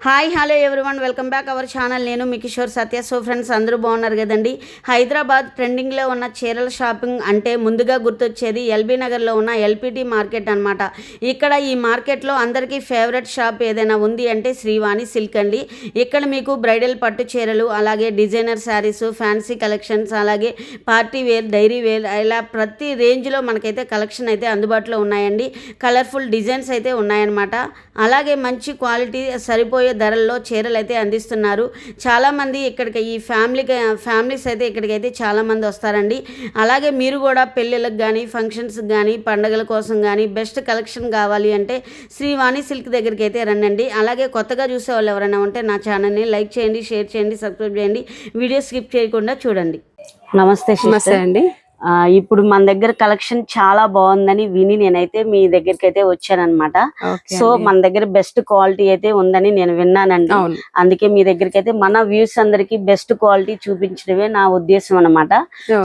Hi hello everyone, welcome back our channel. నేను మీ కిషోర్ సత్య. So friends, అందరూ బాగున్నారు కదండి. హైదరాబాద్ ట్రెండింగ్లో ఉన్న చీరల షాపింగ్ అంటే ముందుగా గుర్తొచ్చేది ఎల్బీ నగర్లో ఉన్న ఎల్పిటి మార్కెట్ అనమాట. ఇక్కడ ఈ మార్కెట్లో అందరికీ ఫేవరెట్ షాప్ ఏదైనా ఉంది అంటే శ్రీవాణి సిల్క్ అండి. ఇక్కడ మీకు బ్రైడల్ పట్టు చీరలు, అలాగే డిజైనర్ శారీస్, ఫ్యాన్సీ కలెక్షన్స్, అలాగే పార్టీ వేర్, డైరీ వేర్, ఇలా ప్రతి రేంజ్లో మనకైతే కలెక్షన్ అయితే అందుబాటులో ఉన్నాయండి. కలర్ఫుల్ డిజైన్స్ అయితే ఉన్నాయన్నమాట. అలాగే మంచి క్వాలిటీ, సరిపోయే ధరల్లో చీరలు అయితే అందిస్తున్నారు. చాలామంది ఇక్కడికి ఈ ఫ్యామిలీస్ అయితే ఇక్కడికైతే చాలామంది వస్తారండి. అలాగే మీరు కూడా పెళ్ళిళ్ళకి కానీ, ఫంక్షన్స్కి కానీ, పండుగల కోసం కానీ బెస్ట్ కలెక్షన్ కావాలి అంటే శ్రీవాణి సిల్క్ దగ్గరికి అయితే రండి. అలాగే కొత్తగా చూసే వాళ్ళు ఎవరైనా ఉంటే నా ఛానల్ని లైక్ చేయండి, షేర్ చేయండి, సబ్స్క్రైబ్ చేయండి. వీడియో స్కిప్ చేయకుండా చూడండి. నమస్తే అండి. ఇప్పుడు మన దగ్గర కలెక్షన్ చాలా బాగుందని విని నేనైతే మీ దగ్గరికి అయితే వచ్చానమాట. సో మన దగ్గర బెస్ట్ క్వాలిటీ అయితే ఉందని నేను విన్నానండి. అందుకే మీ దగ్గరికి అయితే మన వ్యూస్ అందరికి బెస్ట్ క్వాలిటీ చూపించడమే నా ఉద్దేశం అనమాట.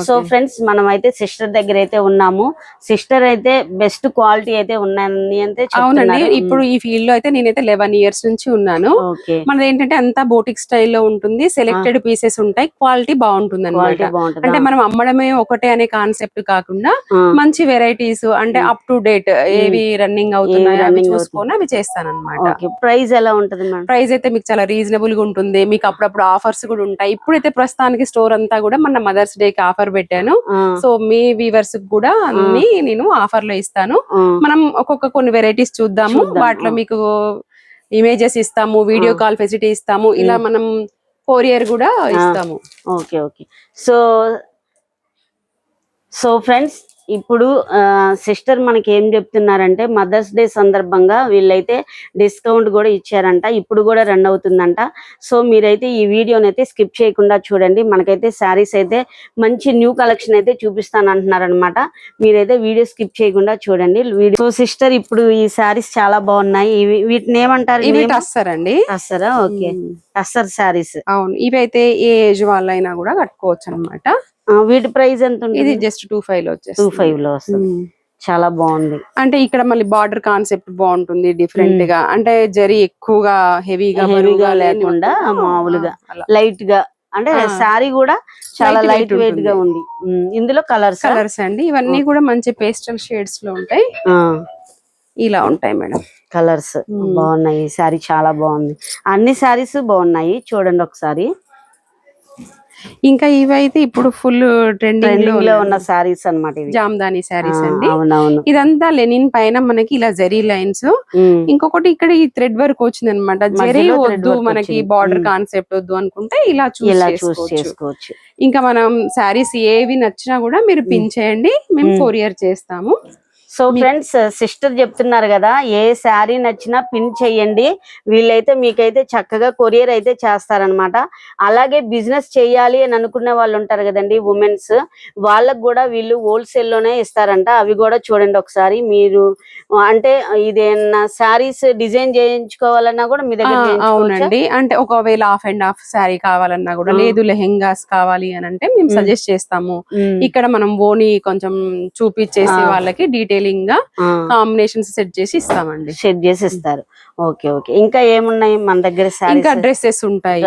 సో ఫ్రెండ్స్, మనం అయితే సిస్టర్ దగ్గర అయితే ఉన్నాము. సిస్టర్ అయితే బెస్ట్ క్వాలిటీ అయితే ఉన్నాయని అయితే అవునండి. ఇప్పుడు ఈ ఫీల్డ్ లో అయితే నేనైతే 11 years నుంచి ఉన్నాను. మనది ఏంటంటే అంతా బోటిక్ స్టైల్లో ఉంటుంది. సెలెక్టెడ్ పీసెస్ ఉంటాయి, క్వాలిటీ బాగుంటుంది అనమాట. అంటే మనం అమ్మడమే ఒకటే అనే కాన్సెప్ట్ కాకుండా మంచి వెరైటీస్ అంటే అప్ టు డేట్ ఏవి రన్నింగ్ అవుతున్నాయి అవి చూసుకొని అవి చేస్తాను అనమాట. ప్రైస్ ఎలా ఉంటది? ప్రైస్ అయితే మీకు చాలా రీజనబుల్ గా ఉంటుంది. మీకు అప్పుడప్పుడు ఆఫర్స్ కూడా ఉంటాయి. ఇప్పుడైతే ప్రస్తుతానికి స్టోర్ అంతా కూడా మన మదర్స్ డే కి ఆఫర్ పెట్టాను. సో మీ వీవర్స్ కూడా అన్ని నేను ఆఫర్ లో ఇస్తాను. మనం కొన్ని వెరైటీస్ చూద్దాము. వాటిలో మీకు ఇమేజెస్ ఇస్తాము, వీడియో కాల్ ఫెసిలిటీ ఇస్తాము, ఇలా మనం కొరియర్ కూడా ఇస్తాము. Okay okay. సో ఫ్రెండ్స్, ఇప్పుడు సిస్టర్ మనకి ఏం చెప్తున్నారంటే మదర్స్ డే సందర్భంగా వీళ్ళైతే డిస్కౌంట్ కూడా ఇచ్చారంట. ఇప్పుడు కూడా రన్ అవుతుందంట. సో మీరైతే ఈ వీడియోని అయితే స్కిప్ చేయకుండా చూడండి. మనకైతే శారీస్ అయితే మంచి న్యూ కలెక్షన్ అయితే చూపిస్తాను అంటున్నారనమాట. మీరైతే వీడియో స్కిప్ చేయకుండా చూడండి. సో సిస్టర్, ఇప్పుడు ఈ శారీస్ చాలా బాగున్నాయి. వీటిని ఏమంటారు? ఇవి టస్సర్ అండి. టస్సరా? ఓకే, టస్సర్ శారీస్. అవును, ఇవైతే ఏ ఏజ్ వాళ్ళైనా కూడా కట్టుకోవచ్చు అనమాట. వీటి ప్రైస్ ఎంత? ఇది జస్ట్ 25 లో వచ్చేస్తుంది. 25 లో వస్తుంది. చాలా బాగుంది. అంటే ఇక్కడ మళ్ళీ బార్డర్ కాన్సెప్ట్ బాగుంటుంది, డిఫరెంట్ గా. అంటే జరీ ఎక్కువగా హెవీగా లేకుండా మామూలుగా లైట్ గా, అంటే శారీ కూడా చాలా లైట్ వెయిట్ గా ఉంది. ఇందులో కలర్స్ అండి. ఇవన్నీ కూడా మంచి పేస్టల్ షేడ్స్ లో ఉంటాయి. ఇలా ఉంటాయి మేడం. కలర్స్ బాగున్నాయి. ఈ శారీ చాలా బాగుంది. అన్ని శారీస్ బాగున్నాయి, చూడండి ఒకసారి. ఇంకా ఇవైతే ఇప్పుడు ఫుల్ ట్రెండింగ్ లో ఉన్న సారీస్ అన్నమాట. జామ్దాని సారీస్ అండి. అవునవును. ఇదంతా లెనిన్ పైన మనకి ఇలా జరీ లైన్స్. ఇంకొకటి ఇక్కడ ఈ థ్రెడ్ వర్క్ వచ్చింది అనమాట. జరీ వద్దు, మనకి బార్డర్ కాన్సెప్ట్ వద్దు అనుకుంటే ఇలా చూస్ చేసుకోవచ్చు. ఇంకా మనం సారీస్ ఏవి నచ్చినా కూడా మీరు పిన్ చేయండి, మేము కొరియర్ చేస్తాము. సో ఫ్రెండ్స్, సిస్టర్ చెప్తున్నారు కదా, ఏ శారీ నచ్చినా పిన్ చెయ్యండి, వీళ్ళైతే మీకైతే చక్కగా కొరియర్ అయితే చేస్తారనమాట. అలాగే బిజినెస్ చేయాలి అని అనుకునే వాళ్ళు ఉంటారు కదండి, ఉమెన్స్, వాళ్ళకు కూడా వీళ్ళు హోల్సేల్ లోనే ఇస్తారంట. అవి కూడా చూడండి ఒకసారి. మీరు అంటే ఇదేనా శారీస్ డిజైన్ చేయించుకోవాలన్నా కూడా మీ దగ్గర? అవునండి. అంటే ఒకవేళ హాఫ్ అండ్ హాఫ్ శారీ కావాలన్నా కూడా, లేదు లెహెంగాస్ కావాలి అని అంటే మేము సజెస్ట్ చేస్తాము. ఇక్కడ మనం ఓని కొంచెం చూపించేసి వాళ్ళకి డీటెయిల్ గా కాంబినేషన్స్ సెట్ చేసి ఇస్తామండి. సెట్ చేసి ఇస్తారు. Okay okay. ఇంకా ఏమున్నాయి మన దగ్గర? ఇంకా డ్రెస్సెస్ ఉంటాయి.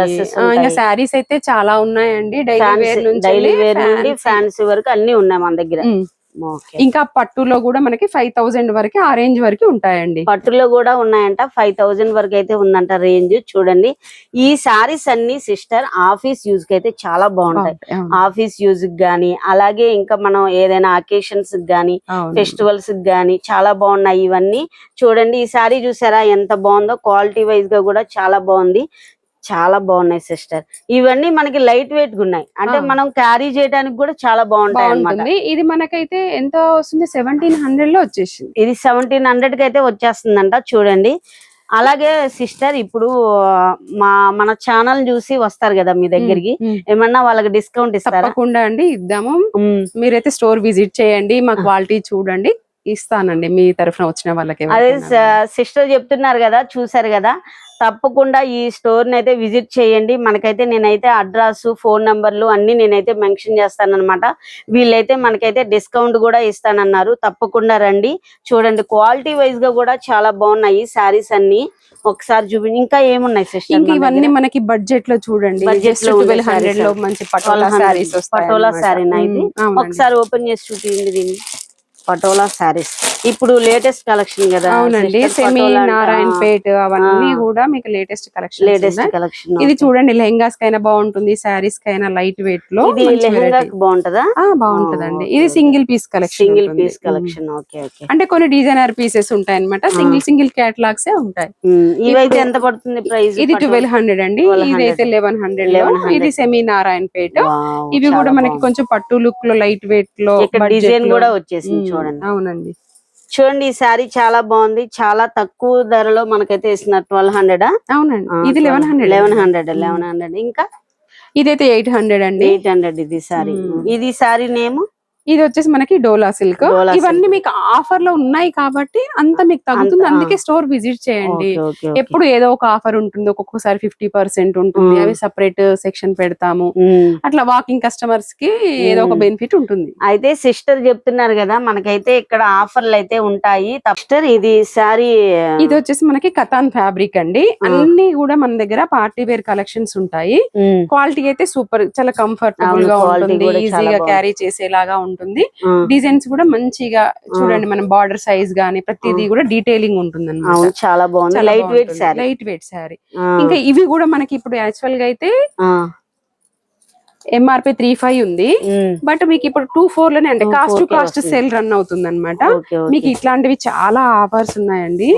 ఇంకా శారీస్ అయితే చాలా ఉన్నాయండి. డైలీ వేర్ నుండి ఫ్యాన్సీ వరకు అన్ని ఉన్నాయి మన దగ్గర. ఇంకా పట్టులో కూడా మనకి 5000 వరకు ఆ రేంజ్ వరకు ఉంటాయండి. పట్టులో కూడా ఉన్నాయంట. 5000 వరకు అయితే ఉందంట రేంజ్. చూడండి, ఈ సారీస్ అన్ని సిస్టర్ ఆఫీస్ యూజ్ కి అయితే చాలా బాగుంటాయి. ఆఫీస్ యూజ్ కి గానీ, అలాగే ఇంకా మనం ఏదైనా అకేషన్స్ కి గానీ, ఫెస్టివల్స్ కి గానీ చాలా బాగున్నాయి ఇవన్నీ. చూడండి, ఈ సారీ చూసారా ఎంత బాగుందో. క్వాలిటీ వైజ్ గా కూడా చాలా బాగుంది. చాలా బాగున్నాయి సిస్టర్. ఇవన్నీ మనకి లైట్ వెయిట్ గా ఉన్నాయి, అంటే మనం క్యారీ చేయడానికి కూడా చాలా బాగుంటాయి. ఇది మనకైతే ఎంత వస్తుంది? 1700 లో వచ్చేసింది. ఇది 1700 కి అయితే వచ్చేస్తుందంట. చూడండి. అలాగే సిస్టర్, ఇప్పుడు మన ఛానల్ చూసి వస్తారు కదా మీ దగ్గరికి, ఏమన్నా వాళ్ళకి డిస్కౌంట్ ఇస్తారా? తప్పకుండా అండి, ఇద్దాము. మీరైతే స్టోర్ విజిట్ చేయండి, మా క్వాలిటీ చూడండి, ఇస్తానండి మీ తరఫున వచ్చిన వాళ్ళకి అదే ఎవరికైనా. సిస్టర్ చెప్తున్నారు కదా, చూసారు కదా, తప్పకుండా ఈ స్టోర్ ని అయితే విజిట్ చేయండి. మనకైతే నేనైతే అడ్రస్, ఫోన్ నంబర్లు అన్ని నేనైతే మెన్షన్ చేస్తానన్నమాట. వీళ్ళైతే మనకైతే డిస్కౌంట్ కూడా ఇస్తానన్నారు. తప్పకుండా రండి, చూడండి. క్వాలిటీ వైజ్ గా కూడా చాలా బాగున్నాయి శారీస్ అన్ని. ఒకసారి చూపి. ఇంకా ఏమున్నాయి సిస్టర్? ఇంకా ఇవన్నీ మనకి బడ్జెట్ లో చూడండి, బడ్జెట్ లో 1200 లో మంచి పటోలా శారీస్ వస్తాయి. పటోలా శారీనా ఇది? ఒకసారి ఓపెన్ చేసి చూపించండి దీన్ని. పటోలా శారీస్ ఇప్పుడు లేటెస్ట్ కలెక్షన్ కదా. అవునండి, సెమీ నారాయణపేట్ అవన్నీ కూడా మీకు లేటెస్ట్ కలెక్షన్. Latest collection. ఇది చూడండి, లెహంగాస్ కైనా బాగుంటుంది, శారీస్ కైనా లైట్ వెయిట్ లో. ఇది లెహంగాకి బాగుంటదా? బాగుంటదండి. ఇది single piece collection. Single piece collection. Okay okay. అంటే కొన్ని డిజైనర్ పీసెస్ ఉంటాయి అన్నమాట, సింగిల్ కేటలాగ్స్ ఉంటాయి. ఇవైతే ఎంత పడుతుంది ప్రైస్? ఇది 1200 అండి, ఇదైతే 1100. ఇది సెమీ నారాయణపేట్. ఇవి కూడా మనకి కొంచెం పట్టు లుక్ లో, లైట్ వెయిట్ లో, డిజైన్ కూడా వచ్చేసింది చూడండి. అవునండి, చూడండి ఈ శారీ చాలా బాగుంది. చాలా తక్కువ ధరలో మనకైతే ఇస్తున్నారు. 1200. అవునండి, ఇది 1100. ఇంకా ఇదైతే 800 అండి. 800 ఇది శారీ. ఇది శారీ నేమ్. ఇది వచ్చేసి మనకి డోలా సిల్క్. ఇవన్నీ మీకు ఆఫర్ లో ఉన్నాయి కాబట్టి అంత మీకు తగ్గుతుంది. అందుకే స్టోర్ విజిట్ చేయండి. ఎప్పుడు ఏదో ఒక ఆఫర్ ఉంటుంది, ఒక్కొక్కసారి 50% ఉంటుంది. అవి సెపరేట్ సెక్షన్ పెడతాము. అట్లా వాకింగ్ కస్టమర్స్ కి ఏదో ఒక బెనిఫిట్ ఉంటుంది. అయితే సిస్టర్ చెప్తున్నారు కదా, మనకైతే ఇక్కడ ఆఫర్లు అయితే ఉంటాయి. సిస్టర్ ఇది శారీ, ఇది వచ్చేసి మనకి కతాన్ ఫ్యాబ్రిక్ అండి. అన్ని కూడా మన దగ్గర పార్టీ వేర్ కలెక్షన్స్ ఉంటాయి. క్వాలిటీ అయితే సూపర్, చాలా కంఫర్టబుల్ గా ఉంటుంది, ఈజీగా క్యారీ చేసేలాగా ఉంటుంది. డిజైన్స్ కూడా మంచిగా చూడండి, మనం బార్డర్ సైజ్ గానీ ప్రతిదీ కూడా డీటెయిలింగ్ ఉంటుంది అన్నమాట. చాలా బాగుంది. Light weight sari. ఇంకా ఇవి కూడా మనకి ఇప్పుడు యాక్చువల్ గా అయితే ఎంఆర్పి 35 ఉంది, బట్ మీకు ఇప్పుడు 24 లోనే అంటే కాస్ట్ సేల్ రన్ అవుతుంది అనమాట. మీకు ఇట్లాంటివి చాలా ఆఫర్స్ ఉన్నాయండి.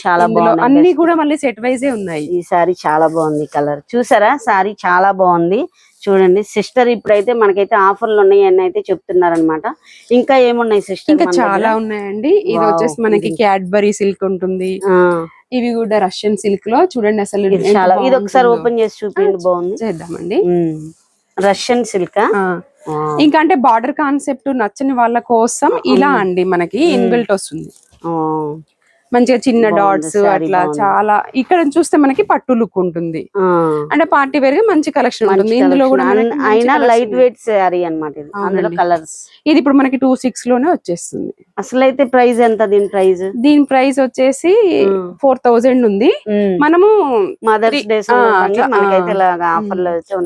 చాలా బాగుంది. అన్ని కూడా మళ్ళీ సెట్ వైజే ఉన్నాయి. ఈ సారీ చాలా బాగుంది. కలర్ చూసారా? సారీ చాలా బాగుంది. చూడండి సిస్టర్, ఇప్పుడైతే మనకైతే ఆఫర్లు ఉన్నాయి అని అయితే చెప్తున్నారు అనమాట. ఇంకా ఏమున్నాయి సిస్టర్? ఇంకా చాలా ఉన్నాయండి. ఇది వచ్చేసి మనకి క్యాడ్బరీ సిల్క్ ఉంటుంది. ఇవి కూడా రష్యన్ సిల్క్ లో చూడండి అసలు. ఇది ఒకసారి ఓపెన్ చేసి చూపించండి. బాగుంది, చేద్దామండి. Russian silk. ఇంకా అంటే బార్డర్ కాన్సెప్ట్ నచ్చని వాళ్ళ కోసం ఇలా అండి మనకి ఇన్బిల్ట్ వస్తుంది. మంచిగా చిన్న డాట్స్ అట్లా చాలా. ఇక్కడ చూస్తే మనకి పట్టు లుక్ ఉంటుంది, అంటే పార్టీ వేర్ గా మంచి కలెక్షన్ ఉంటుంది. ఇందులో కూడా అయినా లైట్ వెయిట్ శారీ అన్నమాట. అందులో కలర్స్. ఇది ఇప్పుడు మనకి 26 లోనే వచ్చేస్తుంది. అసలు అయితే ప్రైస్ ఎంత? దీని ప్రైస్ వచ్చేసి 4000 ఉంది. మనము మదర్స్ డే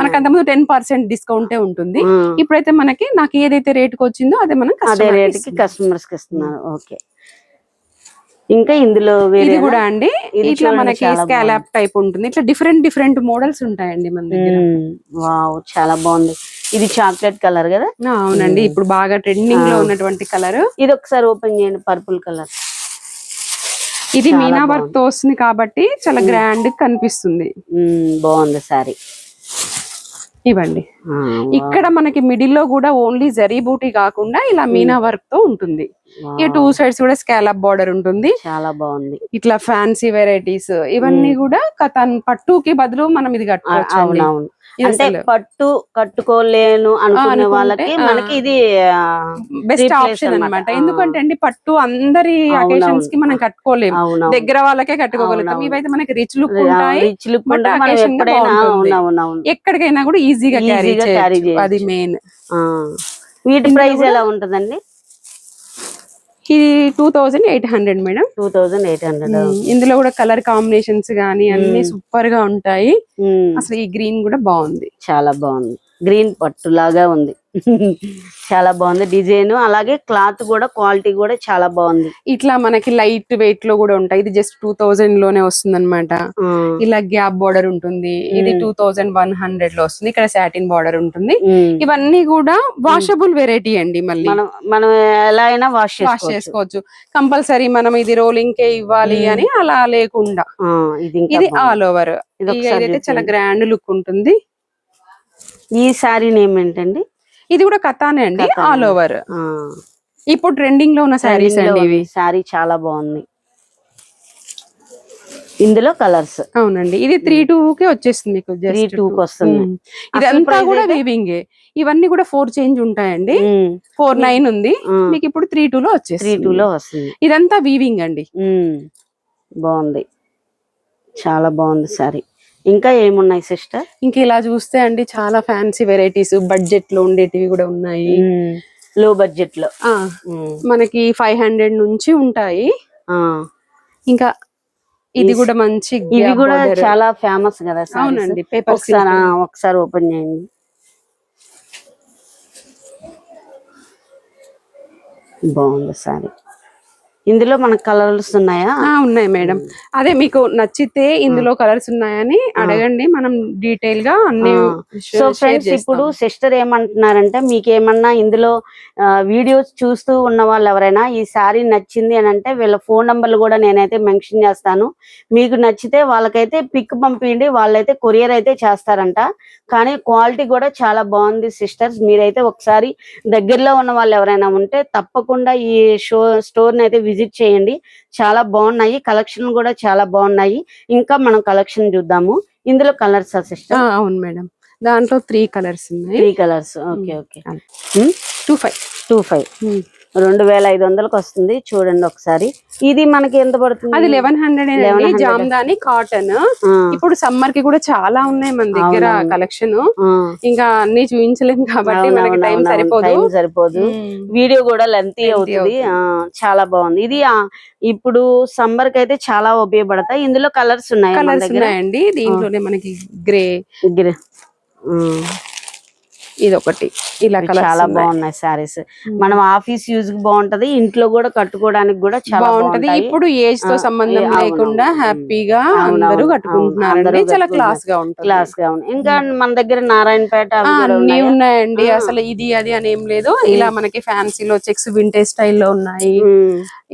మనకి అంతకుముందు 10% డిస్కౌంటే ఉంటుంది. ఇప్పుడైతే మనకి నాకు ఏదైతే రేటుకి వచ్చిందో అదే మనం అదే రేట్ కి కస్టమర్స్ కి ఇస్తున్నారు. ఓకే. ఇంకా ఇందులో ఇది కూడా అండి, ఇట్లా మనకి స్కాలప్ టైప్ ఉంటుంది. ఇట్లా డిఫరెంట్ మోడల్స్ ఉంటాయండి మన దగ్గర. వావ్, చాలా బాగుంది. ఇది చాక్లెట్ కలర్ కదా? అవునండి, ఇప్పుడు బాగా ట్రెండింగ్ లో ఉన్నటువంటి కలర్. ఇది ఒకసారి ఓపెన్ చేయండి. Purple colour. ఇది మీనా వర్క్ తో వస్తుంది కాబట్టి చాలా గ్రాండ్ కనిపిస్తుంది. బాగుంది సారీ. ఇవ్వండి. ఇక్కడ మనకి మిడిల్ లో కూడా ఓన్లీ జరీ బూటీ కాకుండా ఇలా మీనా వర్క్ తో ఉంటుంది. ఈ 2 సైడ్స్ కూడా స్కాలప్ బార్డర్ ఉంటుంది. చాలా బాగుంది. ఇట్లా ఫ్యాన్సీ వెరైటీస్ ఇవన్నీ కూడా కథన్ పట్టుకి బదులు మనం ఇది కట్టుకోవచ్చు. అంటే పట్టు కట్టుకోలేను అనుకునే వాళ్ళకి మనకి ఇది బెస్ట్ ఆప్షన్ అన్నమాట. ఎందుకంటే అండి పట్టు అందరి అకేషన్స్ కి మనం కట్టుకోలేము, దగ్గర వాళ్ళకే కట్టుకోగలుగుతాం. ఇవైతే మనకి రిచ్ లుక్ ఉంటాయి, ఎక్కడికైనా కూడా ఈజీగా క్యారీ చేయొచ్చు. అది మెయిన్. వీటి ప్రైస్ ఎలా ఉంటదండి? ఇది 2800 మేడం. 2800. ఇందులో కూడా కలర్ కాంబినేషన్స్ గానీ అన్ని సూపర్ గా ఉంటాయి. అసలు ఈ గ్రీన్ కూడా బాగుంది, చాలా బాగుంది. గ్రీన్ పట్టు లాగా ఉంది. చాలా బాగుంది డిజైన్. అలాగే క్లాత్ కూడా క్వాలిటీ కూడా చాలా బాగుంది. ఇట్లా మనకి లైట్ వెయిట్ లో కూడా ఉంటాయి. ఇది జస్ట్ 2000 లోనే వస్తుంది అనమాట. ఇలా గ్యాప్ బార్డర్ ఉంటుంది. ఇది 2100 లో వస్తుంది. ఇక్కడ సాటిన్ బార్డర్ ఉంటుంది. ఇవన్నీ కూడా వాషబుల్ వెరైటీ అండి. మళ్ళీ మనం ఎలా అయినా వాష్ చేసుకోవచ్చు. కంపల్సరీ మనం ఇది రోలింగ్ కే ఇవ్వాలి అని అలా లేకుండా ఇది ఆల్ ఓవర్. ఇదైతే చాలా గ్రాండ్ లుక్ ఉంటుంది. ఈ సారీ నేమ్ ఏంటండి? ఇది కూడా కథానే అండి, ఆల్ ఓవర్. ఇప్పుడు ట్రెండింగ్ లో ఉన్న శారీస్ అండి ఇవి. శారీ చాలా బాగుంది. ఇందులో కలర్స్ అవునండి, ఇది 3-2 కి వచ్చేస్తుంది మీకు. 3-2 కి వస్తుంది. ఇదంతా కూడా వీవింగ్. ఇవన్నీ కూడా 4 చేంజ్ ఉంటాయండి. 4-9 ఉంది మీకు, ఇప్పుడు 3-2 లో వచ్చేస్తుంది. 3-2 లో వస్తుంది. ఇదంతా వీవింగ్ అండి. బాగుంది, చాలా బాగుంది సారీ. ఇంకా ఏమున్నాయి సిస్టర్? ఇంకా ఇలా చూస్తే అండి చాలా ఫ్యాన్సీ వెరైటీస్ బడ్జెట్ లో ఉండేటివి కూడా ఉన్నాయి. లో బడ్జెట్ లో మనకి 500 నుంచి ఉంటాయి. ఇంకా ఇది కూడా మంచి, ఇవి కూడా చాలా ఫేమస్ కదా. అవునండి, పేపర్ ఒకసారి ఓపెన్ చేయండి. బాగుంది సారీ. ఇందులో మనకు కలర్స్ ఉన్నాయా? ఉన్నాయి మేడం. అదే మీకు నచ్చితే ఇందులో కలర్స్ ఉన్నాయని అడగండి, మనం డీటెయిల్ గా అన్ని. సో ఫ్రెండ్స్, ఇప్పుడు సిస్టర్ ఏమంటున్నారంటే, మీకు ఏమన్నా ఇందులో వీడియోస్ చూస్తూ ఉన్న వాళ్ళు ఎవరైనా ఈ శారీ నచ్చింది అని అంటే వీళ్ళ ఫోన్ నంబర్లు కూడా నేనైతే మెన్షన్ చేస్తాను. మీకు నచ్చితే వాళ్ళకైతే పిక్ పంపించండి, వాళ్ళైతే కొరియర్ అయితే చేస్తారంట. కానీ క్వాలిటీ కూడా చాలా బాగుంది సిస్టర్స్. మీరైతే ఒకసారి దగ్గరలో ఉన్న వాళ్ళు ఎవరైనా ఉంటే తప్పకుండా ఈ స్టోర్ ని అయితే విజిట్ చేయండి. చాలా బాగున్నాయి, కలెక్షన్ కూడా చాలా బాగున్నాయి. ఇంకా మనం కలెక్షన్ చూద్దాము. ఇందులో కలర్స్ సిస్టర్? అవును మేడం, దాంట్లో 3 కలర్స్ ఉన్నాయి. 3 కలర్స్. Okay okay. 25 2500కి వస్తుంది. చూడండి ఒకసారి. ఇది మనకి ఎంత పడుతుంది? అది 1100 జామ్దాని కాటన్. ఇప్పుడు సమ్మర్ కి కూడా చాలా ఉన్నాయి మన దగ్గర కలెక్షన్. ఇంకా అన్ని చూపించలేము కాబట్టి మనకి టైం సరిపోదు. వీడియో కూడా లెంతీ అవుతుంది. చాలా బాగుంది ఇది. ఇప్పుడు సమ్మర్ కి అయితే చాలా ఉపయోగపడతాయి. ఇందులో కలర్స్ ఉన్నాయండి. దీంట్లోనే మనకి గ్రే, ఇదొకటి, ఇలా చాలా బాగున్నాయి సారీస్. మనం ఆఫీస్ యూజ్ కి బాగుంటది, ఇంట్లో కూడా కట్టుకోవడానికి కూడా చాలా బాగుంటది. ఇప్పుడు ఏజ్ తో సంబంధం లేకుండా హ్యాపీగా అందరూ కట్టుకుంటున్నారు. చాలా క్లాస్ గా ఉంటుంది. ఇంకా మన దగ్గర నారాయణపేట అన్ని ఉన్నాయండి. అసలు ఇది అది అని ఏం లేదు. ఇలా మనకి ఫ్యాన్సీలో చెక్స్ వింటేజ్ స్టైల్లో ఉన్నాయి.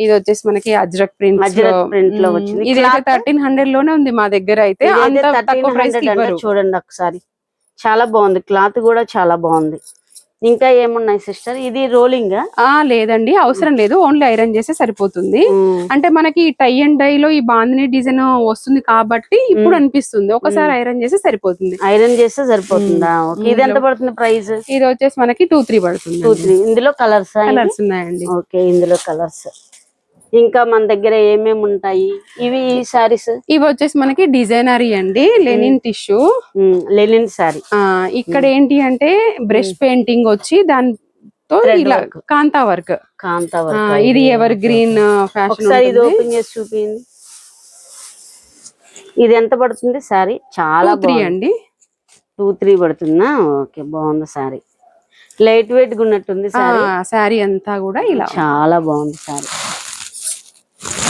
ఇది వచ్చేసి మనకి అజ్రక్ ప్రింట్ లో వచ్చింది. ఇది 1300 లోనే ఉంది మా దగ్గర అయితే. చూడండి ఒకసారి, చాలా బాగుంది. క్లాత్ కూడా చాలా బాగుంది. ఇంకా ఏమున్నాయి సిస్టర్? ఇది రోలింగ్? లేదండి, అవసరం లేదు, ఓన్లీ ఐరన్ చేస్తే సరిపోతుంది. అంటే మనకి టై అండ్ డై లో ఈ బాందిని డిజైన్ వస్తుంది కాబట్టి ఇప్పుడు అనిపిస్తుంది. ఒకసారి ఐరన్ చేస్తే సరిపోతుంది. ఐరన్ చేస్తే సరిపోతుందా? ఇది ఎంత పడుతుంది ప్రైస్? ఇది వచ్చేసి మనకి 2-3 పడుతుంది. 2-3. ఇందులో కలర్స్ ఉన్నాయండి. ఓకే, ఇందులో కలర్స్. ఇంకా మన దగ్గర ఏమేమి ఉంటాయి? ఇవి సారీస్, ఇవి వచ్చేసి మనకి డిజైనరీ అండి, లెనిన్ టిష్యూ, లెనిన్ సారీ. ఇక్కడ ఏంటి అంటే బ్రష్ పెయింటింగ్ వచ్చి దాంతో ఇలా కాంతా వర్క్. ఇది ఎవర్ గ్రీన్ ఫ్యాషన్. ఇది ఓపెన్ చేసి చూపించండి. ఇది ఎంత పడుతుంది సారీ? చాలా 2-3 అండి. 2-3 పడుతుందా? ఓకే, బాగుంది సారీ. లైట్ వెయిట్ గా ఉన్నట్టుంది సారీ అంతా కూడా. ఇలా చాలా బాగుంది సారీ.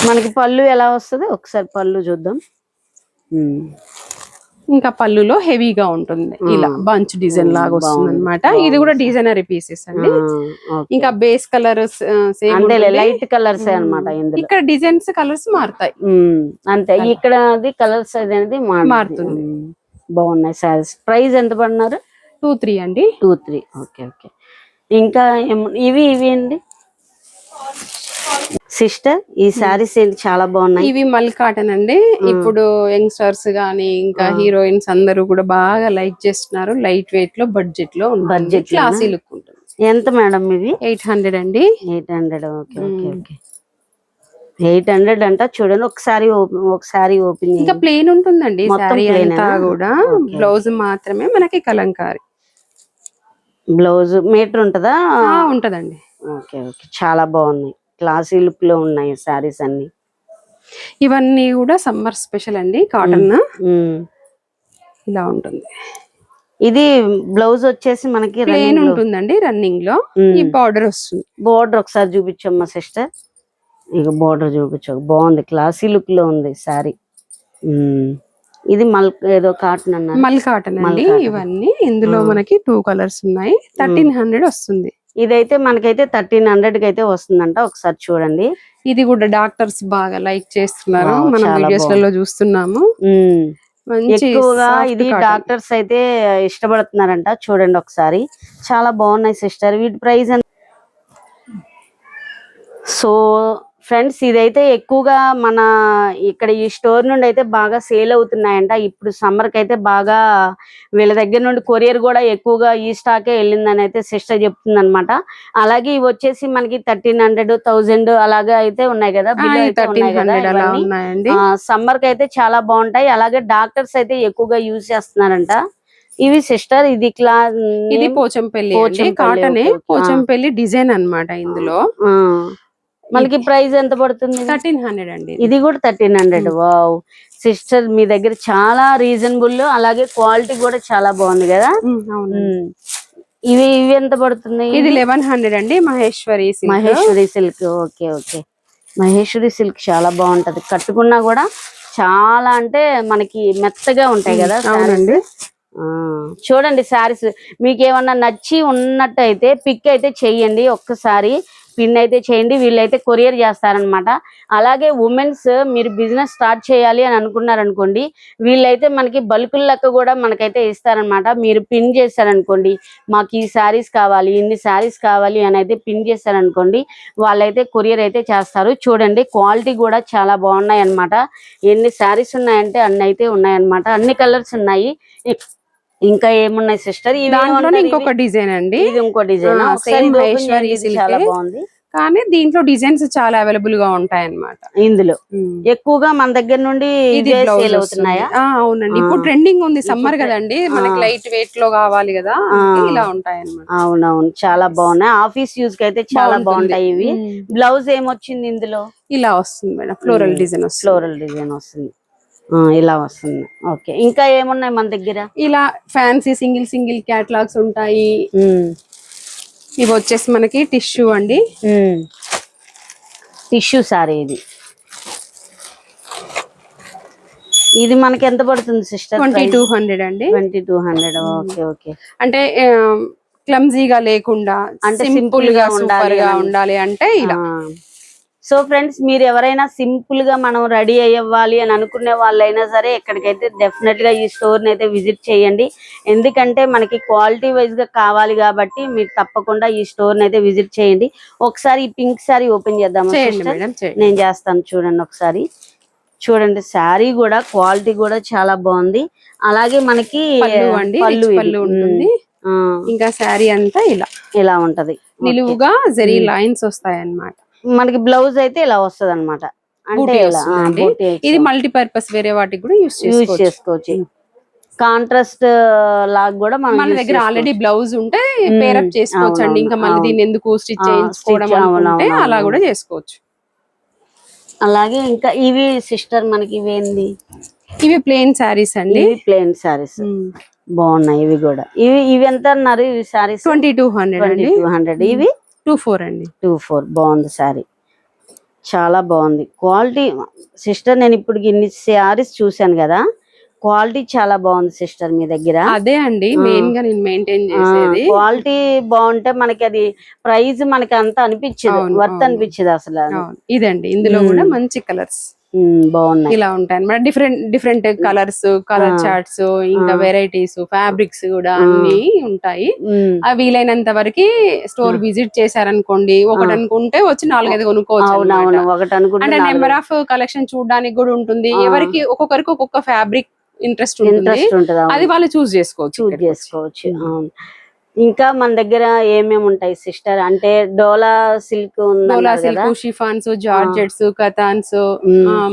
మనకి పళ్ళు ఎలా వస్తుంది? ఒకసారి పళ్ళు చూద్దాం. ఇంకా పళ్ళులో హెవీగా ఉంటుంది, ఇలా బంచ్ డిజైన్ లాగా వస్తుంది అనమాట. ఇది కూడా డిజైనరీ పీసెస్ అండి. ఇంకా base colour same light colours అన్నమాట. ఇక్కడ డిజైన్స్ కలర్స్ మారుతాయి అంతే. ఇక్కడ కలర్స్ అనేది మారుతుంది. బాగున్నాయి సారీస్. ప్రైస్ ఎంత పడినారు? 2-3 అండి. 2-3. Okay okay. ఇంకా ఇవి అండి సిస్టర్? ఈ సారీస్ చాలా బాగున్నాయి. ఇవి మల్ కాటన్ అండి. ఇప్పుడు యంగ్స్టర్స్ గానీ ఇంకా హీరోయిన్స్ అందరూ కూడా బాగా లైక్ చేస్తున్నారు. లైట్ వెయిట్ లో బడ్జెట్ లో క్లాసీ లుక్ ఉంటుంది. ఎంత మేడం ఇవి? 800 అండి. 800. Okay okay okay. 800 అంట. చూడండి ఒకసారి ఓపెన్. ఇంకా ప్లేన్ ఉంటుందండి సారీ అంతా కూడా. బ్లౌజ్ మాత్రమే మనకి కలంకారీ బ్లౌజ్. మీటర్ ఉంటదా? ఉంటదండి. Okay okay. చాలా బాగున్నాయి, క్లాసీ లుక్ లో ఉన్నాయి సారీస్ అన్ని. ఇవన్నీ కూడా సమ్మర్ స్పెషల్ అండి. కాటన్ ఇలా ఉంటుంది. ఇది బ్లౌజ్ వచ్చేసి మనకి ప్లేన్ ఉంటుందండి, రన్నింగ్ లో. ఈ బార్డర్ వస్తుంది. బార్డర్ ఒకసారి చూపించమ్మా సిస్టర్. ఇక బార్డర్ చూపించు. బాగుంది, క్లాసీ లుక్ లో ఉంది సారీ. ఇది ఏదో కాటన్ అన్నారు. మల్ కాటన్ అండి ఇవన్నీ. ఇందులో మనకి 2 కలర్స్ ఉన్నాయి. 1300 వస్తుంది. ఇదైతే మనకైతే 1300 కి అయితే వస్తుందంట. ఒకసారి చూడండి. ఇది కూడా డాక్టర్స్ బాగా లైక్ చేస్తున్నారు, మనం వీడియోస్ లలో చూస్తున్నాము. ఎక్కువగా ఇది డాక్టర్స్ అయితే ఇష్టపడుతున్నారంట. చూడండి ఒకసారి, చాలా బాగున్నాయి సిస్టర్. వీటి ప్రైస్ సో ఫ్రెండ్స్ ఇదైతే ఎక్కువగా మన ఇక్కడ ఈ స్టోర్ నుండి అయితే బాగా సేల్ అవుతున్నాయంట. ఇప్పుడు సమ్మర్ కి అయితే బాగా వీళ్ళ దగ్గర నుండి కొరియర్ కూడా ఎక్కువగా ఈ స్టాకే వెళ్ళిందని అయితే సిస్టర్ చెప్తుంది అనమాట. అలాగే ఇవి వచ్చేసి మనకి 1300, 1000 అలాగే అయితే ఉన్నాయి కదా, బిలో అయితే ఉన్నాయి కదా. 1300 అలా ఉన్నాయండి. సమ్మర్ కి అయితే చాలా బాగుంటాయి. అలాగే డాక్టర్స్ అయితే ఎక్కువగా యూజ్ చేస్తున్నారంట. ఇవి సిస్టర్ ఇది ఇది పోచంపల్లి కాటనే, పోచంపల్లి డిజైన్ అన్నమాట. ఇందులో మనకి ప్రైస్ ఎంత పడుతుంది? 1300 అండి. ఇది కూడా 1300. వావ్ సిస్టర్ మీ దగ్గర చాలా రీజనబుల్, అలాగే క్వాలిటీ కూడా చాలా బాగుంది కదా. ఇవి ఎంత పడుతున్నాయి? ఇది 1100 అండి. Maheshwari silk. Okay okay, Maheshwari silk చాలా బాగుంటది. కట్టుకున్నా కూడా చాలా అంటే మనకి మెత్తగా ఉంటాయి కదా. అవునండి. చూడండి శారీస్ మీకు ఏమన్నా నచ్చి ఉన్నట్టు అయితే పిక్ అయితే చెయ్యండి, ఒక్కసారి పిన్ అయితే చేయండి. వీళ్ళైతే కొరియర్ చేస్తారనమాట. అలాగే ఉమెన్స్ మీరు బిజినెస్ స్టార్ట్ చేయాలి అని అనుకున్నారనుకోండి, వీళ్ళైతే మనకి బల్కుల లెక్క కూడా మనకైతే ఇస్తారనమాట. మీరు పిన్ చేశారనుకోండి, మాకు ఈ శారీస్ కావాలి, ఇన్ని శారీస్ కావాలి అని అయితే పిన్ చేశారనుకోండి, వాళ్ళైతే కొరియర్ అయితే చేస్తారు. చూడండి క్వాలిటీ కూడా చాలా బాగున్నాయి అనమాట. ఎన్ని శారీస్ ఉన్నాయంటే అన్ని అయితే ఉన్నాయన్నమాట. అన్ని కలర్స్ ఉన్నాయి. ఇంకా ఏమున్నాయి సిస్టర్? ఇంకొక డిజైన్ అండి. ఇది ఇంకో డిజైన్. చాలా బాగుంది. కానీ దీంట్లో డిజైన్స్ చాలా అవైలబుల్ గా ఉంటాయి అన్నమాట. ఇందులో ఎక్కువగా మన దగ్గర నుండి సేల్ అవుతున్నాయా? అవునండి. ఇప్పుడు ట్రెండింగ్ ఉంది సమ్మర్ కదండి, మనకి లైట్ వెయిట్ లో కావాలి కదా, ఇలా ఉంటాయి అన్నమాట. అవునవును, చాలా బాగున్నాయి. ఆఫీస్ యూజ్ కి అయితే చాలా బాగుంటాయి ఇవి. బ్లౌజ్ ఏమొచ్చింది ఇందులో? ఇలా వస్తుంది మేడం, ఫ్లోరల్ డిజైన్ వస్తుంది. ఇలా వస్తుంది. ఓకే, ఇంకా ఏమున్నాయి మన దగ్గర? ఇలా ఫ్యాన్సీ సింగిల్ క్యాటలాగ్స్ ఉంటాయి. ఇవి వచ్చేసి మనకి టిష్యూ అండి. టిష్యూ సారీ ఇది మనకి ఎంత పడుతుంది సిస్టర్? 2200 అండి. 2200. Okay okay. అంటే క్లమ్జీగా లేకుండా అంటే సింపుల్ గా ఉండాలి అంటే ఇలా. సో ఫ్రెండ్స్, మీరు ఎవరైనా సింపుల్ గా మనం రెడీ అయ్యాలి అని అనుకునే వాళ్ళైనా సరే ఇక్కడికైతే డెఫినెట్ గా ఈ స్టోర్ ని అయితే విజిట్ చేయండి. ఎందుకంటే మనకి క్వాలిటీ వైజ్ గా కావాలి కాబట్టి మీరు తప్పకుండా ఈ స్టోర్ ని అయితే విజిట్ చేయండి. ఒకసారి ఈ పింక్ సారీ ఓపెన్ చేద్దాం. నేను చేస్తాను, చూడండి ఒకసారి. చూడండి శారీ కూడా క్వాలిటీ కూడా చాలా బాగుంది. అలాగే మనకి పళ్ళు ఉంటుంది. ఇంకా శారీ అంతా ఇలా ఉంటది. నిలువుగా జరీ లైన్స్ వస్తాయి అన్నమాట. మనకి బ్లౌజ్ అయితే ఇలా వస్తుంది అనమాట. అంటే ఇది మల్టీపర్పస్ వేరే వాటికి కూడా యూజ్ చేసుకోవచ్చు. కాంట్రాస్ట్ లాగా కూడా మన దగ్గర ఆల్రెడీ బ్లౌజ్ ఉంటే పేరప్ చేసుకోవచ్చు అండి. ఇంకా మళ్ళీ దీన్ని ఎందుకు స్టిచ్ చేయించుకోవడం అనుకుంటే అలా కూడా చేసుకోవచ్చు. అలాగే ఇంకా ఇవి సిస్టర్ మనకి ఇవేంది? ఇవి ప్లెయిన్ శారీస్ అండి. ప్లెయిన్ శారీస్ బాగున్నాయి. ఇవి కూడా ఇవి ఎంత అన్నారు? ఇవి శారీస్ 2200. ఇవి 24 అండి. 24. బాగుంది శారీ, చాలా బాగుంది క్వాలిటీ. సిస్టర్ నేను ఇప్పుడు ఇన్ని శారీస్ చూసాను కదా, క్వాలిటీ చాలా బాగుంది సిస్టర్ మీ దగ్గర. అదే అండి మెయిన్ గా నేను మెయింటైన్ చేసేది. క్వాలిటీ బాగుంటే మనకి అది ప్రైస్ మనకి అంత అనిపించదు, వర్త్ అనిపించదు అసలు. ఇదండి ఇందులో కూడా మంచి కలర్స్ బాగున్నాయి. ఇలా ఉంటాయి అన్నమాట. డిఫరెంట్ కలర్స్, కలర్ చార్ట్స్, ఇంకా వెరైటీస్, ఫ్యాబ్రిక్స్ కూడా అన్ని ఉంటాయి. అవి వీలైనంత వరకు స్టోర్ విజిట్ చేశారనుకోండి, ఒకటి అనుకుంటే వచ్చి 4-5 కొనుక్కోవచ్చు. అంటే నెంబర్ ఆఫ్ కలెక్షన్ చూడడానికి కూడా ఉంటుంది. ఎవరికి ఒక్కొక్కరికి ఒక్కొక్క ఫ్యాబ్రిక్ ఇంట్రెస్ట్ ఉంటుంది, అది వాళ్ళు చూస్ చేసుకోవచ్చు. ఇంకా మన దగ్గర ఏమేమి ఉంటాయి సిస్టర్? అంటే డోలా సిల్క్, షిఫాన్స్, జార్జెట్స్, కథాన్స్,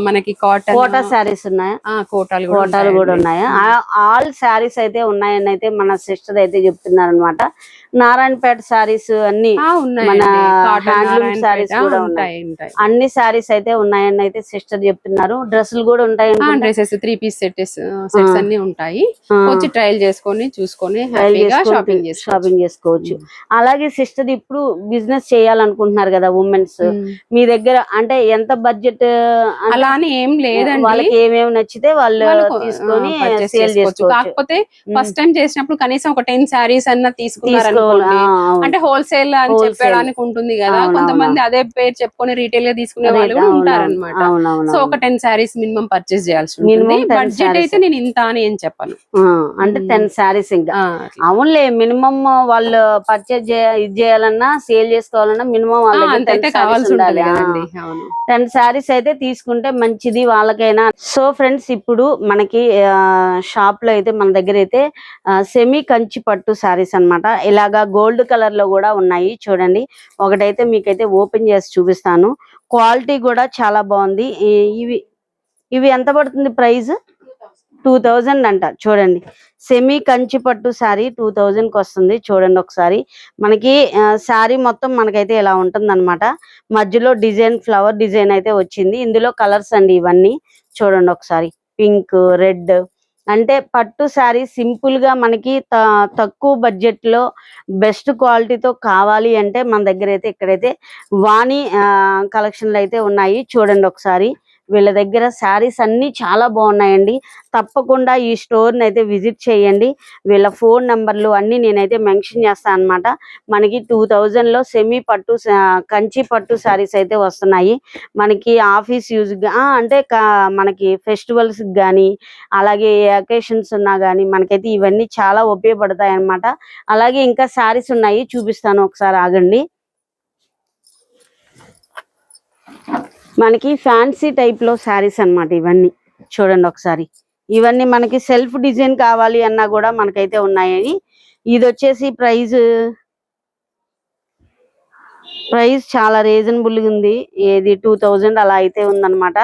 మనకి కోటా శారీస్ ఉన్నాయా? కోటాలు కూడా ఉన్నాయా? ఆల్ శారీస్ అయితే ఉన్నాయని అయితే మన సిస్టర్ అయితే చెప్తున్నారు అనమాట. నారాయణపేట శారీస్ అన్ని, మన హ్యాండ్లూమ్ శారీస్ కూడా ఉన్నాయి. అన్ని శారీస్ అయితే ఉన్నాయని అయితే సిస్టర్ చెప్తున్నారు. డ్రెస్సులు కూడా ఉంటాయి. డ్రెస్సెస్ 3-piece సెట్స్ అన్ని ఉంటాయి. వచ్చి ట్రయల్ చేసుకొని చూసుకొని షాపింగ్ చేసుకోవచ్చు. అలాగే సిస్టర్ ఇప్పుడు బిజినెస్ చేయాలనుకుంటున్నారు కదా ఉమెన్స్, మీ దగ్గర అంటే ఎంత బడ్జెట్ అలా అని ఏం లేదండి. వాళ్ళకి ఏమేమి నచ్చితే వాళ్ళు తీసుకొని సేల్ చేసుకోవచ్చు. కాకపోతే ఫస్ట్ టైం చేసినప్పుడు కనీసం ఒక 10 శారీస్ అన్న తీసుకున్నారు అనుకోండి, అంటే హోల్సేల్ అని చెప్పడానికి ఉంటుంది కదా. కొంతమంది అదే పేరు చెప్పుకొని రీటైల్ గా తీసుకునే వాళ్ళు కూడా ఉంటారన్నమాట. సో ఒక 10 శారీస్ మినిమం పర్చేస్ చేయాల్సి ఉంటుంది. బడ్జెట్ అయితే నేను ఇంత అని ఏం చెప్పను, అంటే 10 శారీస్. ఇంకా అవునులే, మినిమం వాళ్ళు పర్చేజ్ ఇది చేయాలన్నా సేల్ చేసుకోవాలన్నా మినిమం వాళ్ళ దగ్గర అంతైతే 10 sarees కావాల్సి ఉండాలి. ఉంటుంది కదండి. అవును. 10 sarees అయితే తీసుకుంటే మంచిది వాళ్ళకైనా. సో ఫ్రెండ్స్, ఇప్పుడు మనకి షాప్ లో అయితే మన దగ్గర అయితే సెమీ కంచి పట్టు సారీస్ అన్నమాట. ఇలాగా గోల్డ్ కలర్ లో కూడా ఉన్నాయి చూడండి. ఒకటైతే మీకైతే ఓపెన్ చేసి చూపిస్తాను. క్వాలిటీ కూడా చాలా బాగుంది. ఇవి ఇవి ఎంత పడుతుంది ప్రైస్? 2000 అంట. చూడండి, సెమీ కంచి పట్టు శారీ 2000 కి వస్తుంది. చూడండి ఒకసారి. మనకి శారీ మొత్తం మనకైతే ఇలా ఉంటుంది అనమాట. మధ్యలో డిజైన్, ఫ్లవర్ డిజైన్ అయితే వచ్చింది. ఇందులో కలర్స్ అండి ఇవన్నీ. చూడండి ఒకసారి, పింక్, రెడ్. అంటే పట్టు శారీ సింపుల్ గా మనకి తక్కువ బడ్జెట్ లో బెస్ట్ క్వాలిటీతో కావాలి అంటే మన దగ్గర అయితే ఇక్కడైతే వాణి కలెక్షన్లు అయితే ఉన్నాయి. చూడండి ఒకసారి. వీళ్ళ దగ్గర శారీస్ అన్ని చాలా బాగున్నాయండి. తప్పకుండా ఈ స్టోర్ ని అయితే విజిట్ చేయండి. వీళ్ళ ఫోన్ నంబర్లు అన్ని నేనైతే మెన్షన్ చేస్తాను అనమాట. మనకి 2000 లో సెమీ పట్టు కంచి పట్టు శారీస్ అయితే వస్తున్నాయి. మనకి ఆఫీస్ యూజ్ అంటే మనకి ఫెస్టివల్స్ కానీ అలాగే అకేషన్స్ ఉన్నా కానీ మనకైతే ఇవన్నీ చాలా ఉపయోగపడతాయి అన్నమాట. అలాగే ఇంకా శారీస్ ఉన్నాయి, చూపిస్తాను ఒకసారి ఆగండి. మనకి ఫ్యాన్సీ టైప్ లో శారీస్ అన్నమాట ఇవన్నీ. చూడండి ఒకసారి. ఇవన్నీ మనకి సెల్ఫ్ డిజైన్ కావాలి అన్నా కూడా మనకైతే ఉన్నాయి. ఇది వచ్చేసి ప్రైస్ చాలా రీజనబుల్ గా ఉంది. ఏది 2000 అలా అయితే ఉందన్నమాట.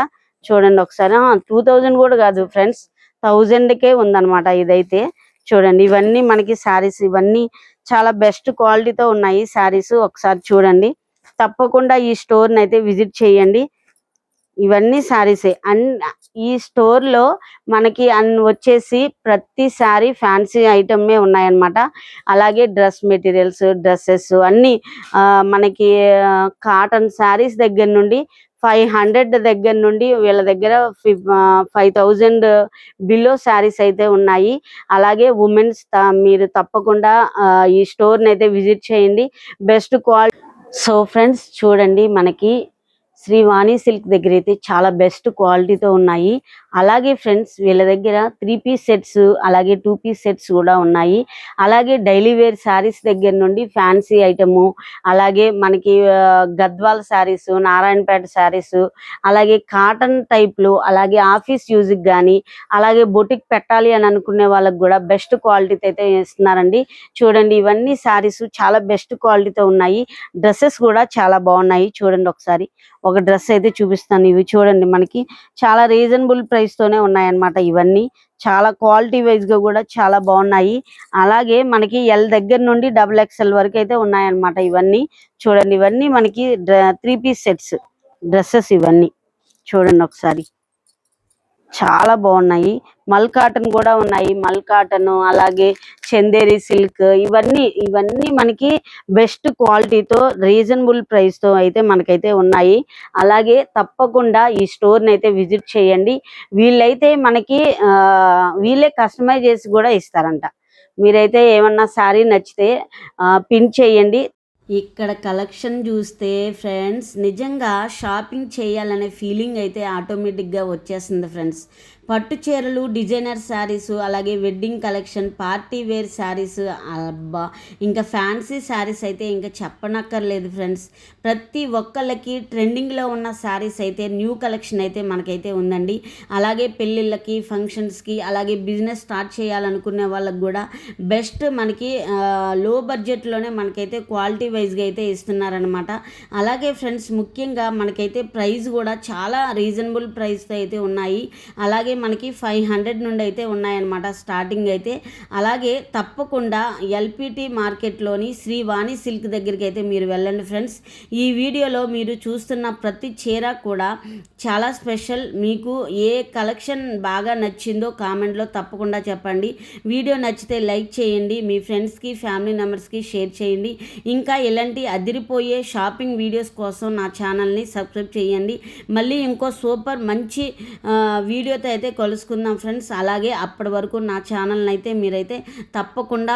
చూడండి ఒకసారి. 2000 కూడా కాదు ఫ్రెండ్స్, 1000 కే ఉందన్నమాట ఇదైతే. చూడండి, ఇవన్నీ మనకి శారీస్, ఇవన్నీ చాలా బెస్ట్ క్వాలిటీతో ఉన్నాయి శారీస్. ఒకసారి చూడండి. తప్పకుండా ఈ స్టోర్ ని అయితే విజిట్ చేయండి. ఇవన్నీ శారీసే. అండ్ ఈ స్టోర్ లో మనకి వచ్చేసి ప్రతి శారీ ఫ్యాన్సీ ఐటమే ఉన్నాయన్నమాట. అలాగే డ్రెస్ మెటీరియల్స్, డ్రెస్సెస్ అన్ని మనకి కాటన్ శారీస్ దగ్గర నుండి 500 దగ్గర నుండి వీళ్ళ దగ్గర 5000 బిలో శారీస్ అయితే ఉన్నాయి. అలాగే ఉమెన్స్ మీరు తప్పకుండా ఈ స్టోర్ ని అయితే విజిట్ చేయండి. Best quality. సో ఫ్రెండ్స్ చూడండి, మనకి శ్రీ వాణి సిల్క్ దగ్గర అయితే చాలా బెస్ట్ క్వాలిటీతో ఉన్నాయి. అలాగే ఫ్రెండ్స్, వీళ్ళ దగ్గర 3 పీస్ సెట్స్ అలాగే 2 పీస్ సెట్స్ కూడా ఉన్నాయి. అలాగే డైలీ వేర్ శారీస్ దగ్గర నుండి ఫ్యాన్సీ ఐటము, అలాగే మనకి గద్వాల్ శారీస్, నారాయణపేట శారీస్, అలాగే కాటన్ టైప్లు, అలాగే ఆఫీస్ యూజ్ కానీ అలాగే బొటిక్ పెట్టాలి అని అనుకునే వాళ్ళకి కూడా బెస్ట్ క్వాలిటీతో అయితే ఇస్తున్నారండి. చూడండి, ఇవన్నీ శారీస్ చాలా బెస్ట్ క్వాలిటీతో ఉన్నాయి. డ్రెస్సెస్ కూడా చాలా బాగున్నాయి. చూడండి ఒకసారి. ఒక డ్రెస్ అయితే చూపిస్తాను. ఇవి చూడండి, మనకి చాలా రీజనబుల్ ప్రైస్ తోనే ఉన్నాయన్నమాట. ఇవన్నీ చాలా క్వాలిటీ వైజ్ గా కూడా చాలా బాగున్నాయి. అలాగే మనకి ఎల్ దగ్గర నుండి XXL వరకు అయితే ఉన్నాయన్నమాట. ఇవన్నీ చూడండి, ఇవన్నీ మనకి 3 పీస్ సెట్స్ డ్రెస్సెస్. ఇవన్నీ చూడండి ఒకసారి, చాలా బాగున్నాయి. మల్ కాటన్ కూడా ఉన్నాయి. మల్ కాటన్, అలాగే చందేరి సిల్క్, ఇవన్నీ మనకి బెస్ట్ క్వాలిటీతో రీజనబుల్ ప్రైస్ తో అయితే మనకైతే ఉన్నాయి. అలాగే తప్పకుండా ఈ స్టోర్ ని అయితే విజిట్ చేయండి. వీళ్ళైతే మనకి వీళ్ళే కస్టమైజ్ చేసి కూడా ఇస్తారంట. మీరైతే ఏమన్నా శారీ నచ్చితే పిన్ చేయండి. ఇక్కడ కలెక్షన్ చూస్తే ఫ్రెండ్స్, నిజంగా షాపింగ్ చేయాలనే ఫీలింగ్ అయితే ఆటోమేటిక్గా వచ్చేస్తుంది ఫ్రెండ్స్. పట్టు చీరలు, డిజైనర్ శారీస్, అలాగే wedding collection, party wear saris, అబ్బా ఇంకా ఫ్యాన్సీ శారీస్ అయితే ఇంకా చెప్పనక్కర్లేదు ఫ్రెండ్స్. ప్రతి ఒక్కళ్ళకి ట్రెండింగ్లో ఉన్న శారీస్ అయితే న్యూ కలెక్షన్ అయితే మనకైతే ఉందండి. అలాగే పెళ్ళిళ్ళకి, ఫంక్షన్స్కి, అలాగే బిజినెస్ స్టార్ట్ చేయాలనుకునే వాళ్ళకి కూడా బెస్ట్ మనకి లో బడ్జెట్లోనే మనకైతే క్వాలిటీ వైజ్గా అయితే ఇస్తున్నారనమాట. అలాగే ఫ్రెండ్స్, ముఖ్యంగా మనకైతే ప్రైస్ కూడా చాలా రీజనబుల్ ప్రైస్తో అయితే ఉన్నాయి. అలాగే మనకి 500 నుండి అయితే ఉన్నాయన్నమాట స్టార్టింగ్ అయితే. అలాగే తప్పకుండా ఎల్పిటి మార్కెట్లోని శ్రీ వాణి సిల్క్ దగ్గరికి అయితే మీరు వెళ్ళండి ఫ్రెండ్స్. ఈ వీడియోలో మీరు చూస్తున్న ప్రతి చీర కూడా చాలా స్పెషల్. మీకు ఏ కలెక్షన్ బాగా నచ్చిందో కామెంట్లో తప్పకుండా చెప్పండి. వీడియో నచ్చితే లైక్ చేయండి, మీ ఫ్రెండ్స్కి, ఫ్యామిలీ మెంబర్స్కి షేర్ చేయండి. ఇంకా ఇలాంటి అదిరిపోయే షాపింగ్ వీడియోస్ కోసం నా ఛానల్ని సబ్స్క్రైబ్ చేయండి. మళ్ళీ ఇంకో సూపర్ మంచి వీడియోతో అయితే అయితే కలుసుకుందాం ఫ్రెండ్స్. అలాగే అప్పటి వరకు నా ఛానల్ని అయితే మీరైతే తప్పకుండా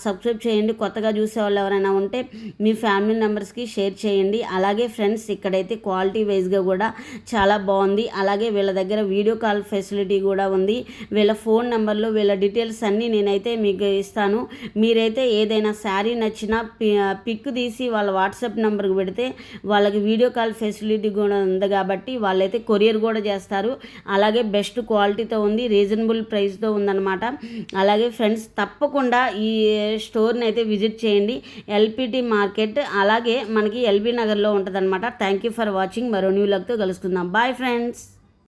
సబ్స్క్రైబ్ చేయండి. కొత్తగా చూసే వాళ్ళు ఎవరైనా ఉంటే మీ ఫ్యామిలీ మెంబర్స్కి షేర్ చేయండి. అలాగే ఫ్రెండ్స్ ఇక్కడైతే క్వాలిటీ వైజ్గా కూడా చాలా బాగుంది. అలాగే వీళ్ళ దగ్గర వీడియో కాల్ ఫెసిలిటీ కూడా ఉంది. వీళ్ళ ఫోన్ నెంబర్లు, వీళ్ళ డీటెయిల్స్ అన్నీ నేనైతే మీకు ఇస్తాను. మీరైతే ఏదైనా శారీ నచ్చినా పిక్ తీసి వాళ్ళ వాట్సాప్ నెంబర్కి పెడితే వాళ్ళకి వీడియో కాల్ ఫెసిలిటీ కూడా ఉంది కాబట్టి వాళ్ళైతే కొరియర్ కూడా చేస్తారు. అలాగే బెస్ట్ క్వాలిటీతో ఉంది, రీజనబుల్ ప్రైస్తో ఉందన్నమాట. అలాగే ఫ్రెండ్స్ తప్పకుండా ఈ స్టోర్ని అయితే విజిట్ చేయండి. ఎల్పిటి మార్కెట్ అలాగే మనకి ఎల్బీ నగర్లో ఉంటుందన్నమాట. Thank you for watching. మరో న్యూ లాగ్తో కలుసుకుందాం. Bye friends.